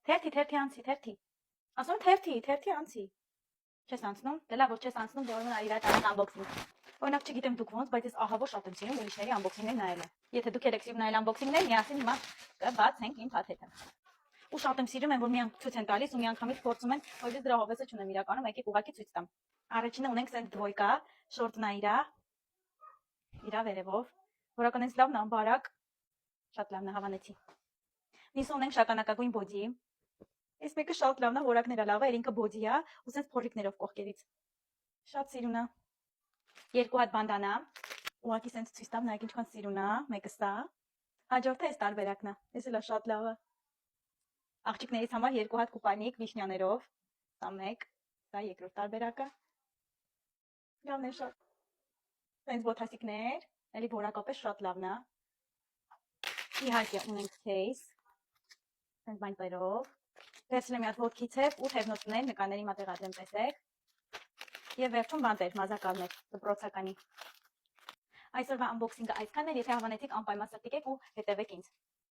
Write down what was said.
Թերթի անցի։ Ասում թերթի անցի։ Չես անցնում, դե լավ, որ չես անցնում, դե ուրեմն արի իրա տանն անբոքսինգ։ Օրինակ չգիտեմ դուք ոնց, բայց ես ահավոր շատ եմ սիրում ուրիշների անբոքսինգներ նայելը։ Եթե դուք եք սիրում նայել անբոքսինգներ, միասին հիմա կբացենք իմ փաթեթը։ Ու շատ եմ սիրում, որ մի անգամ ցույց են տալիս ու մի անգամից փորձում են, որ ես դրա հովեսը չունեմ իրականում, եկեք ուղղակի ցույց տամ։ Առաջինը ունենք սենց դվոյկա, շորտնա իրա վերևով, որական էս լավն անբարակ, շատ լավն է հավանեցի։ Մյուսը ունենք շագանակագույն բոդի։ Այս մեկը շատ լավն է, որակները լավ է, ինքը բոդի է, ու սենց փորիկներով կողքերից։ Շատ սիրուն է։ Երկու հատ բանդանա, ուղղակի սենց ցույց տամ, նայեք ինչքան սիրուն է, մեկը սա։ Հաջորդը այս տարբերակն է։ Էսը լա շատ լավ է։ Աղջիկներից համար երկու հատ կուպայնիկ վիշնյաներով, սա մեկ, սա երկրորդ տարբերակը։ Լավն է շատ։ Սենց բոթասիկներ, էլի որակապես շատ լավն է։ Իհարկե ունենք case, սենց բանտերով։ Վերցրել եմ մի հատ ոտքի ցև ու թևնոցներ, նկարների մա տեղադրեմ տեսեք։ Եվ վերջում բանտեր, մազակալներ, դպրոցականի։ Այսօրվա unboxing-ը այսքանն էր, եթե հավանեցիք անպայման սրտիկեք ու հետևեք ինձ։